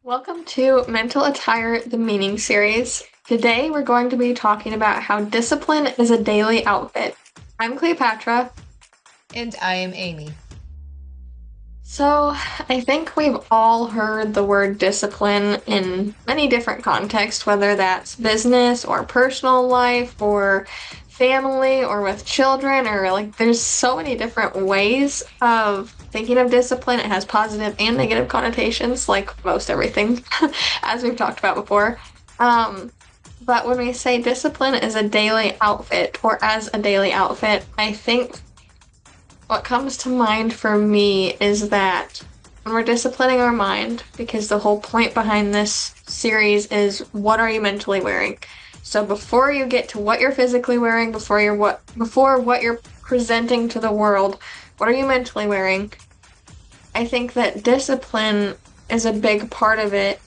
Welcome to Mental Attire, the Meaning series. Today we're going to be talking about how discipline is a daily outfit. I'm Cleopatra. And I am Amy. So, I think we've all heard the word discipline in many different contexts, whether that's business or personal life or family or with children, or like there's so many different ways of thinking of discipline. It has positive and negative connotations, like most everything, as we've talked about before. Um, but when we say discipline is a daily outfit or as a daily outfit, I think what comes to mind for me is that when we're disciplining our mind, because the whole point behind this series is what are you mentally wearing? So before you get to what you're physically wearing, before what you're presenting to the world, what are you mentally wearing? I think that discipline is a big part of it.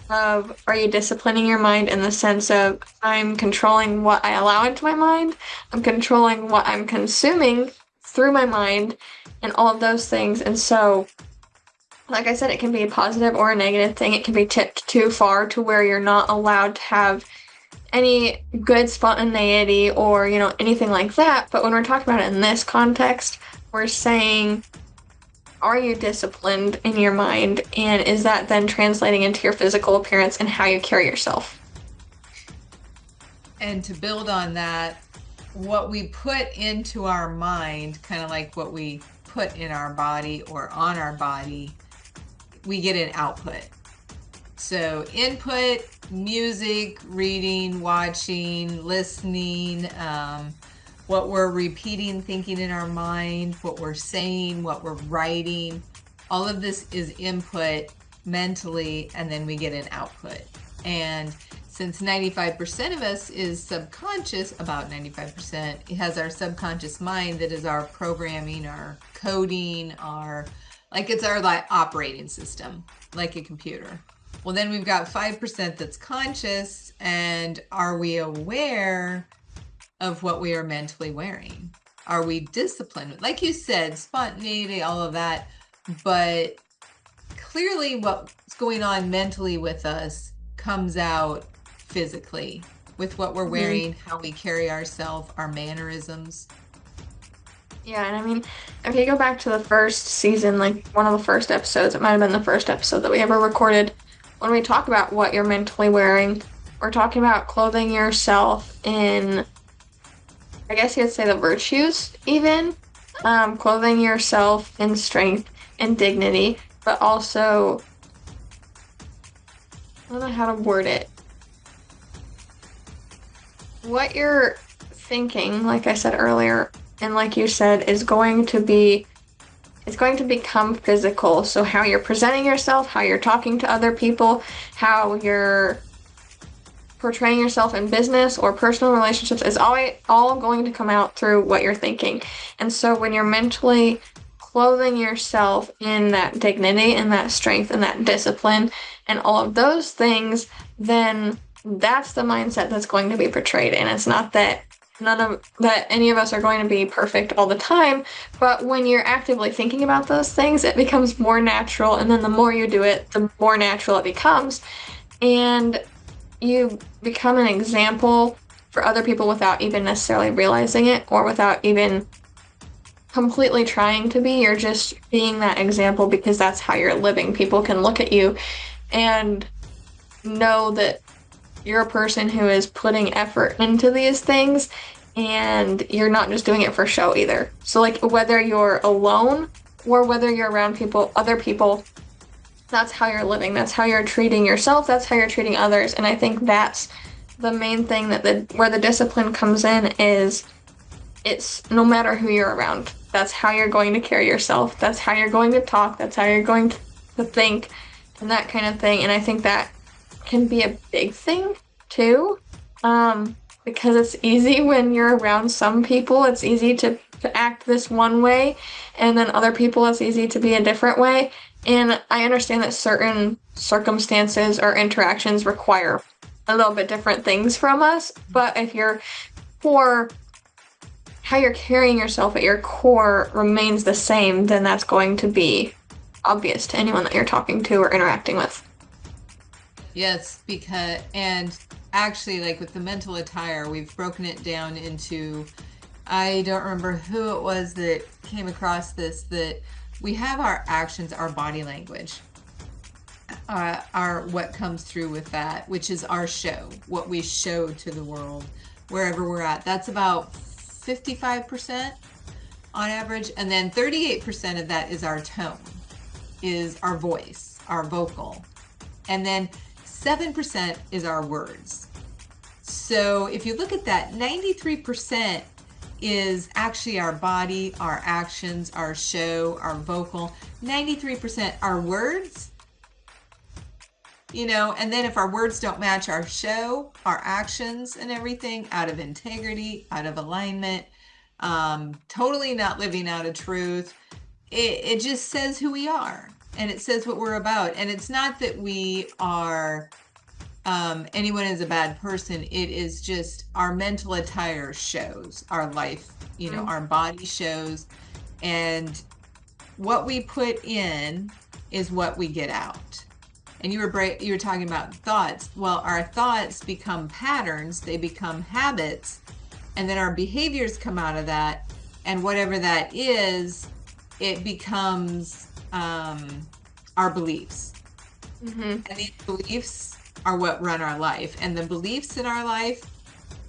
Of are you disciplining your mind in the sense of I'm controlling what I allow into my mind, I'm controlling what I'm consuming through my mind, and all of those things. And so, like I said, it can be a positive or a negative thing. It can be tipped too far to where you're not allowed to have any good spontaneity or, anything like that. But when we're talking about it in this context, we're saying, are you disciplined in your mind? And is that then translating into your physical appearance and how you carry yourself? And to build on that, what we put into our mind, kind of like what we put in our body or on our body, we get an output. So, input, music, reading, watching, listening, what we're repeating, thinking in our mind, what we're saying, what we're writing, all of this is input mentally, and then we get an output. And since 95% of us is subconscious, about 95%, it has our subconscious mind that is our programming, our coding, it's our like operating system, like a computer. Well, then we've got 5% that's conscious, and are we aware of what we are mentally wearing? Are we disciplined? Like you said, spontaneity, all of that, but clearly what's going on mentally with us comes out physically with what we're Mhm. wearing, how we carry ourselves, our mannerisms. Yeah, and I mean, if you go back to the first season, like one of the first episodes, it might have been the first episode that we ever recorded, when we talk about what you're mentally wearing, we're talking about clothing yourself in, I guess you'd say the virtues, even. Clothing yourself in strength and dignity, but also, I don't know how to word it. What you're thinking, like I said earlier, and like you said, it's going to become physical. So how you're presenting yourself, how you're talking to other people, how you're portraying yourself in business or personal relationships is all going to come out through what you're thinking. And so when you're mentally clothing yourself in that dignity and that strength and that discipline and all of those things, then that's the mindset that's going to be portrayed. And it's not that any of us are going to be perfect all the time, but when you're actively thinking about those things, it becomes more natural, and then the more you do it, the more natural it becomes. And you become an example for other people without even necessarily realizing it or without even completely trying to be. You're just being that example because that's how you're living. People can look at you and know that you're a person who is putting effort into these things, and you're not just doing it for show either. So, like, whether you're alone or whether you're around people, other people, that's how you're living. That's how you're treating yourself. That's how you're treating others. And I think that's the main thing that where the discipline comes in is it's no matter who you're around. That's how you're going to carry yourself. That's how you're going to talk. That's how you're going to think and that kind of thing. And I think that can be a big thing too. Because it's easy when you're around some people, it's easy to act this one way, and then other people, it's easy to be a different way. And I understand that certain circumstances or interactions require a little bit different things from us, but if your core, how you're carrying yourself at your core remains the same, then that's going to be obvious to anyone that you're talking to or interacting with. Yes, because, and actually, like with the mental attire, we've broken it down into, I don't remember who it was that came across this, that we have our actions, our body language, our what comes through with that, which is our show, what we show to the world, wherever we're at. That's about 55% on average. And then 38% of that is our tone, is our voice, our vocal. And then 7% is our words. So if you look at that, 93% is actually our body, our actions, our show, our vocal. 93% are words, and then if our words don't match our show, our actions and everything, out of integrity, out of alignment, totally not living out of truth, it just says who we are, and it says what we're about. And it's not that we are anyone is a bad person. It is just our mental attire shows our life, Mm. our body shows, and what we put in is what we get out. And you were talking about thoughts. Well, our thoughts become patterns, they become habits, and then our behaviors come out of that. And whatever that is, it becomes our beliefs. Hmm. And these beliefs are what run our life. And the beliefs in our life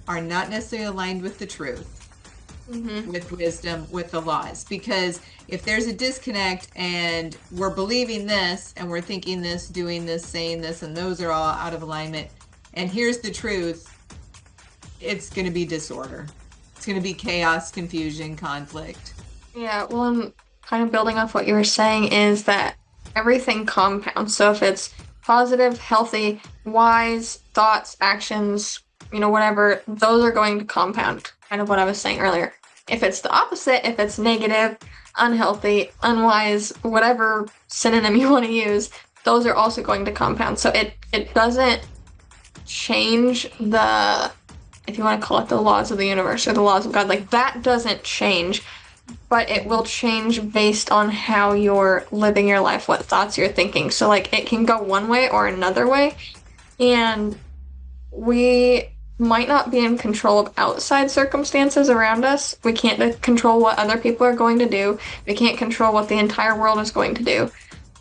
are not necessarily aligned with the truth, Hmm. with wisdom, with the laws. Because if there's a disconnect and we're believing this and we're thinking this, doing this, saying this, and those are all out of alignment, and here's the truth, it's going to be disorder. It's going to be chaos, confusion, conflict. Yeah, well, I'm kind of building off what you were saying is that everything compounds. So if it's positive, healthy, wise thoughts, actions, whatever, those are going to compound. Kind of what I was saying earlier. If it's the opposite, if it's negative, unhealthy, unwise, whatever synonym you want to use, those are also going to compound. So it doesn't change the, if you want to call it the laws of the universe or the laws of God, like that doesn't change, but it will change based on how you're living your life, what thoughts you're thinking. So, like, it can go one way or another way, and we might not be in control of outside circumstances around us. We can't control what other people are going to do. We can't control what the entire world is going to do.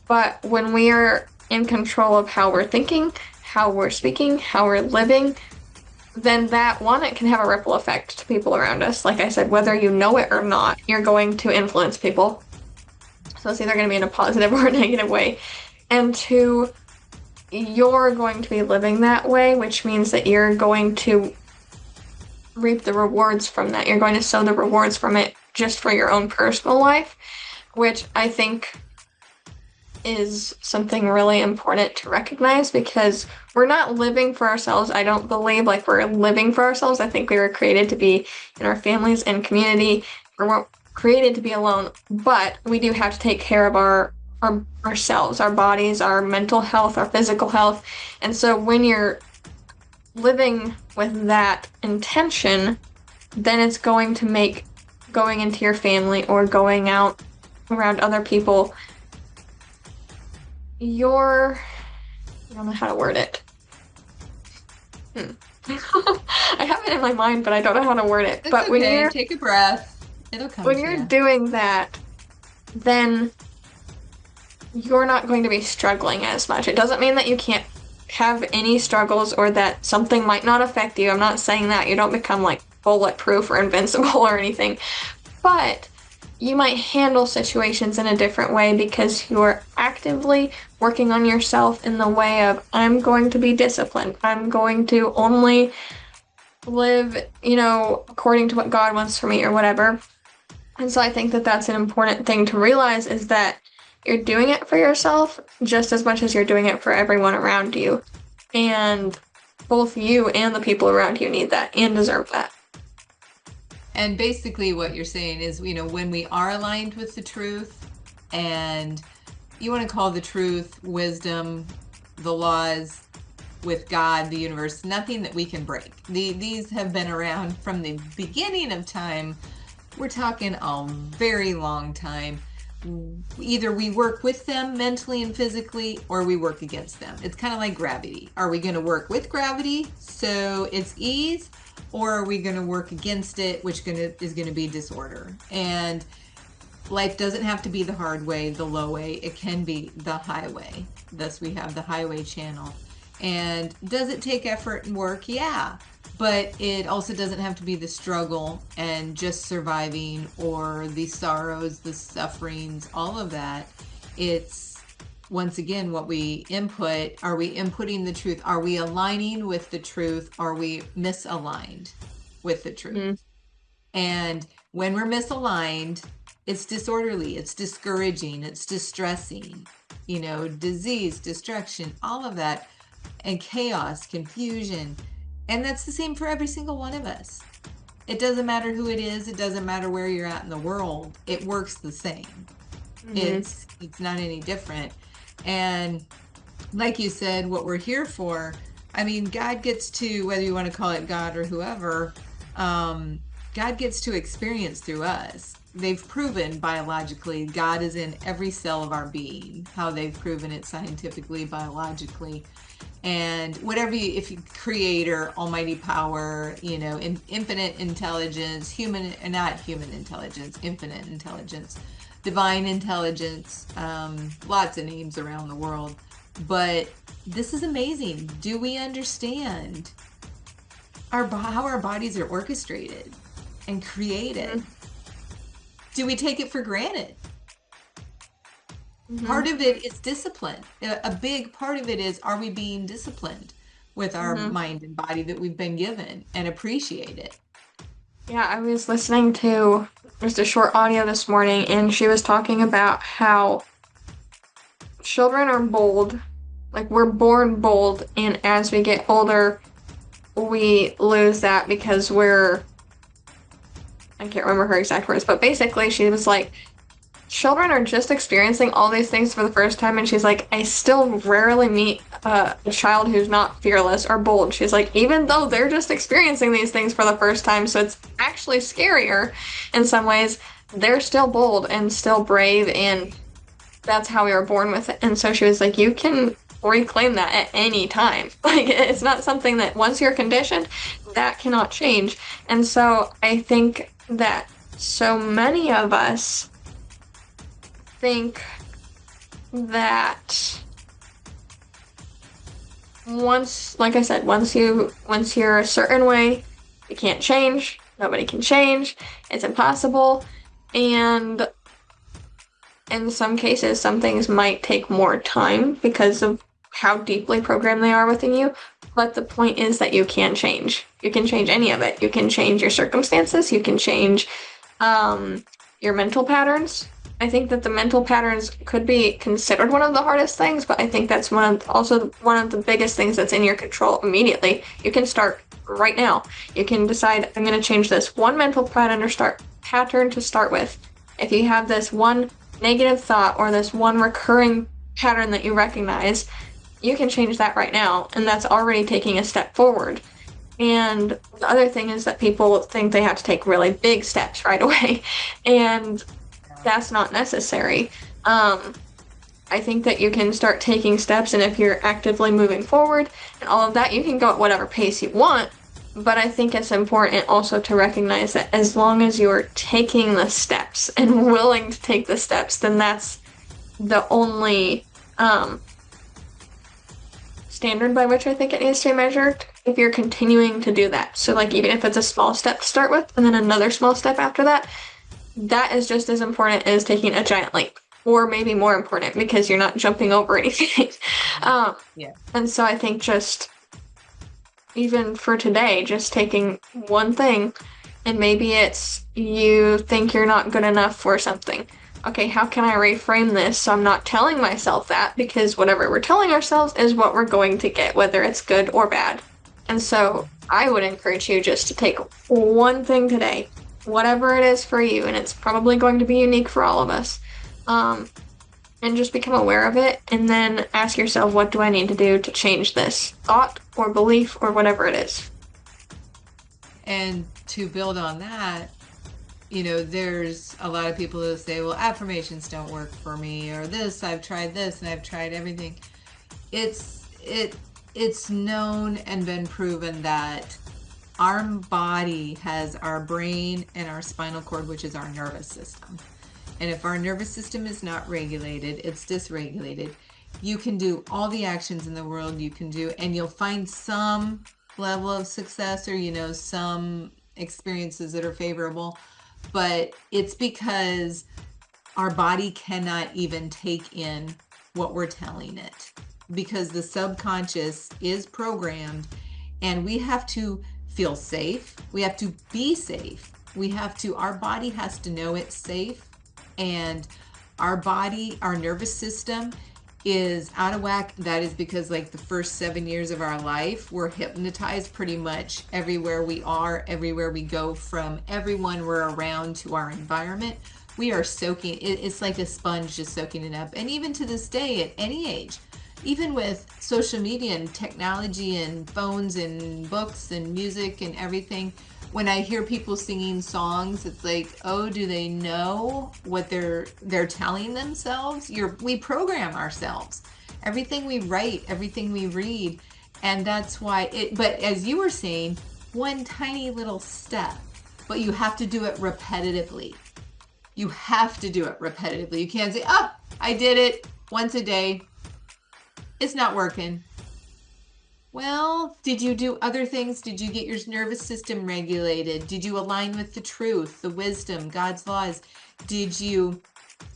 But when we are in control of how we're thinking, how we're speaking, how we're living, then that one, it can have a ripple effect to people around us. Like I said, whether you know it or not, you're going to influence people. So it's either going to be in a positive or a negative way. And two, you're going to be living that way, which means that you're going to reap the rewards from that. You're going to sow the rewards from it just for your own personal life, which I think is something really important to recognize because we're not living for ourselves. I don't believe like we're living for ourselves. I think we were created to be in our families and community. We weren't created to be alone, but we do have to take care of ourselves, our bodies, our mental health, our physical health. And so when you're living with that intention, then it's going to make going into your family or going out around other people your, I don't know how to word it. Hmm. I have it in my mind, but I don't know how to word it. It's But when okay. you're Take a breath. It'll come when to you're you. doing that, then you're not going to be struggling as much. It doesn't mean that you can't have any struggles or that something might not affect you. I'm not saying that. You don't become like bulletproof or invincible or anything. But you might handle situations in a different way because you're actively working on yourself in the way of, I'm going to be disciplined. I'm going to only live, according to what God wants for me or whatever. And so I think that that's an important thing to realize is that you're doing it for yourself just as much as you're doing it for everyone around you. And both you and the people around you need that and deserve that. And basically, what you're saying is, when we are aligned with the truth, and you want to call the truth wisdom, the laws, with God, the universe, nothing that we can break. These have been around from the beginning of time. We're talking a very long time. either we work with them mentally and physically, or we work against them. It's kind of like gravity. Are we going to work with gravity so it's ease, or are we going to work against it, which is going to be disorder? And life doesn't have to be the hard way, the low way. It can be the highway. Thus, we have the highway channel. And does it take effort and work? Yeah. But it also doesn't have to be the struggle and just surviving, or the sorrows, the sufferings, all of that. It's, once again, what we input. Are we inputting the truth? Are we aligning with the truth? Are we misaligned with the truth? Mm-hmm. And when we're misaligned, it's disorderly, it's discouraging, it's distressing, disease, destruction, all of that, and chaos, confusion. And that's the same for every single one of us. It doesn't matter who it is, it doesn't matter where you're at in the world, it works the same. Mm-hmm. It's not any different. And like you said, what we're here for, I mean, God gets to, whether you want to call it God or whoever, God gets to experience through us. They've proven biologically God is in every cell of our being, how they've proven it scientifically, biologically. And whatever if you creator, almighty power, infinite intelligence, not human intelligence, infinite intelligence, divine intelligence, lots of names around the world. But this is amazing. Do we understand how our bodies are orchestrated and created? Mm-hmm. Do we take it for granted? Mm-hmm. Part of it is discipline. A big part of it is, are we being disciplined with our mind and body that we've been given, and appreciate it? Yeah, I was listening to just a short audio this morning, and she was talking about how children are bold. Like, we're born bold, and as we get older, we lose that because I can't remember her exact words, but basically she was like, children are just experiencing all these things for the first time, and she's like, I still rarely meet a child who's not fearless or bold. She's like, even though they're just experiencing these things for the first time, so it's actually scarier in some ways, they're still bold and still brave, and that's how we were born with it. And so she was like, you can reclaim that at any time. Like, it's not something that once you're conditioned, that cannot change. And so I think that so many of us think that like I said, once you're a certain way, you can't change. Nobody can change. It's impossible. And in some cases, some things might take more time because of how deeply programmed they are within you. But the point is that you can change. You can change any of it. You can change your circumstances. You can change your mental patterns. I think that the mental patterns could be considered one of the hardest things, but I think that's also one of the biggest things that's in your control immediately. You can start right now. You can decide, I'm going to change this one mental pattern to start with. If you have this one negative thought or this one recurring pattern that you recognize, you can change that right now, and that's already taking a step forward. And the other thing is that people think they have to take really big steps right away, and that's not necessary. I think that you can start taking steps, and if you're actively moving forward and all of that, you can go at whatever pace you want. But I think it's important also to recognize that as long as you're taking the steps and willing to take the steps, then that's the only standard by which I think it needs to be measured, if you're continuing to do that. So, like, even if it's a small step to start with and then another small step after that, that is just as important as taking a giant leap, or maybe more important because you're not jumping over anything. Yeah. And so I think just even for today, just taking one thing, and maybe it's you think you're not good enough for something. Okay, how can I reframe this so I'm not telling myself that? Because whatever we're telling ourselves is what we're going to get, whether it's good or bad. And so I would encourage you just to take one thing today, whatever it is for you, and it's probably going to be unique for all of us, and just become aware of it, and then ask yourself, what do I need to do to change this thought or belief or whatever it is? And to build on that, there's a lot of people who say, well, affirmations don't work for me, or I've tried this and I've tried everything. It's known and been proven that our body has our brain and our spinal cord, which is our nervous system. And if our nervous system is not regulated, it's dysregulated. You can do all the actions in the world you can do, and you'll find some level of success, or, some experiences that are favorable. But it's because our body cannot even take in what we're telling it, because the subconscious is programmed, and we have to feel safe. We have to be safe. Our body has to know it's safe. And our nervous system is out of whack. That is because, like, the first 7 years of our life, we're hypnotized pretty much everywhere we are, everywhere we go, from everyone we're around to our environment. We are soaking it's like a sponge, just soaking it up. And even to this day, at any age, even with social media and technology and phones and books and music and everything, when I hear people singing songs, it's like, oh, do they know what they're telling themselves? We program ourselves. Everything we write, everything we read, and that's why but as you were saying, one tiny little step, but you have to do it repetitively. You have to do it repetitively. You can't say, oh, I did it once a day. It's not working. Well, did you do other things? Did you get your nervous system regulated? Did you align with the truth, the wisdom, God's laws? Did you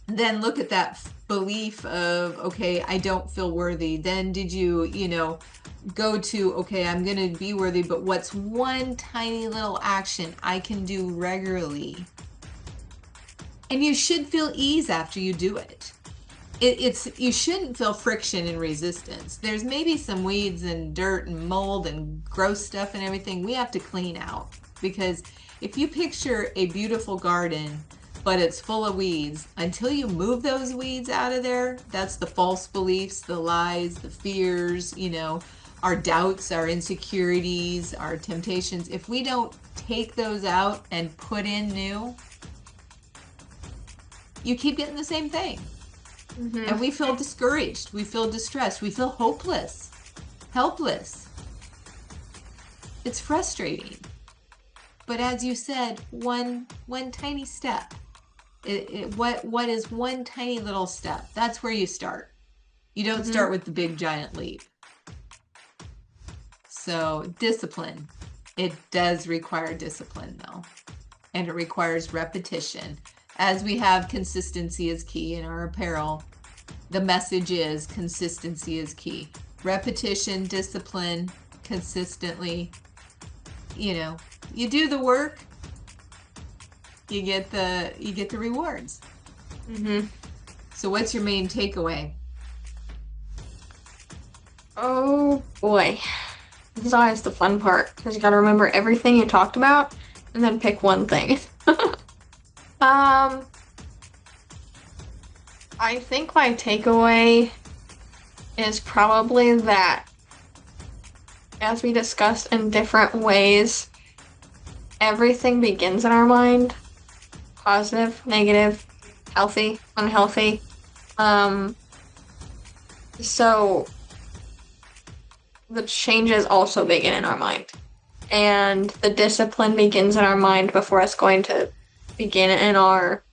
then look at that belief of, okay, I don't feel worthy? Then did you, go to, okay, I'm going to be worthy, but what's one tiny little action I can do regularly? And you should feel ease after you do it. You shouldn't feel friction and resistance. There's maybe some weeds and dirt and mold and gross stuff and everything we have to clean out, because if you picture a beautiful garden but it's full of weeds, until you move those weeds out of there, that's the false beliefs, the lies, the fears, our doubts, our insecurities, our temptations. If we don't take those out and put in new, you keep getting the same thing. Mm-hmm. And we feel discouraged, we feel distressed, we feel hopeless, helpless. It's frustrating. But as you said, one tiny step. What is one tiny little step? That's where you start. You don't start with the big giant leap. So discipline. It does require discipline, though. And it requires repetition. As we have consistency is key in our apparel, the message is consistency is key. Repetition, discipline, consistently. You do the work, you get the rewards. Mm-hmm. So what's your main takeaway? Oh boy. This is always the fun part, because you gotta remember everything you talked about and then pick one thing. I think my takeaway is probably that, as we discussed in different ways, everything begins in our mind. Positive, negative, healthy, unhealthy. So the changes also begin in our mind. And the discipline begins in our mind before it's going to begin in our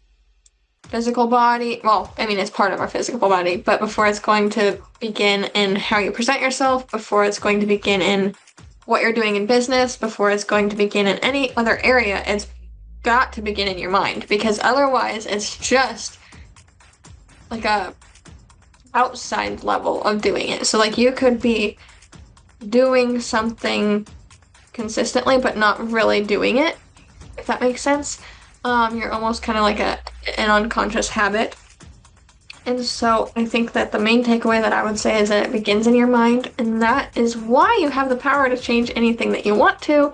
physical body. Well, I mean, it's part of our physical body, but before it's going to begin in how you present yourself, before it's going to begin in what you're doing in business, before it's going to begin in any other area, it's got to begin in your mind, because otherwise it's just like a outside level of doing it. So like you could be doing something consistently but not really doing it, if that makes sense. You're almost kind of like an unconscious habit. And so I think that the main takeaway that I would say is that it begins in your mind, and that is why you have the power to change anything that you want to.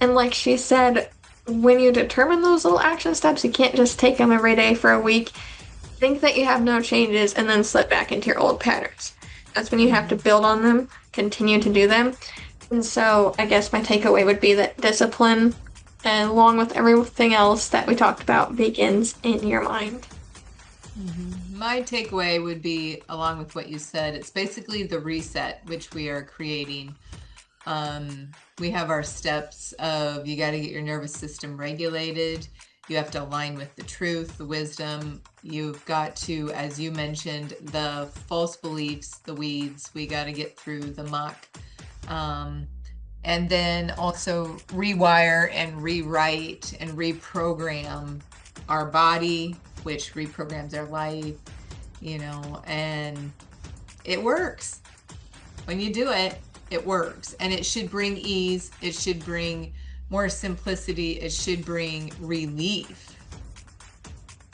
And like she said, when you determine those little action steps, you can't just take them every day for a week, think that you have no changes, and then slip back into your old patterns. That's when you have to build on them, continue to do them. And so I guess my takeaway would be that discipline and along with everything else that we talked about, begins in your mind. My takeaway would be, along with what you said, it's basically the reset which we are creating. We have our steps of you got to get your nervous system regulated. You have to align with the truth, the wisdom. You've got to, as you mentioned, the false beliefs, the weeds. We got to get through the muck. Um, and then also rewire and rewrite and reprogram our body, which reprograms our life, and it works. When you do it, it works. And it should bring ease, it should bring more simplicity, it should bring relief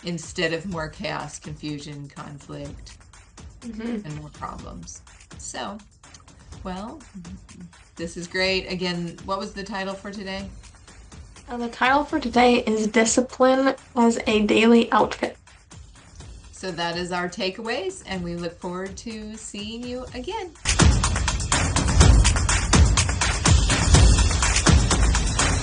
instead of more chaos, confusion, conflict, Hmm. and more problems. So, well, this is great. Again, what was the title for today? The title for today is Discipline as a Daily Outfit. So that is our takeaways, and we look forward to seeing you again.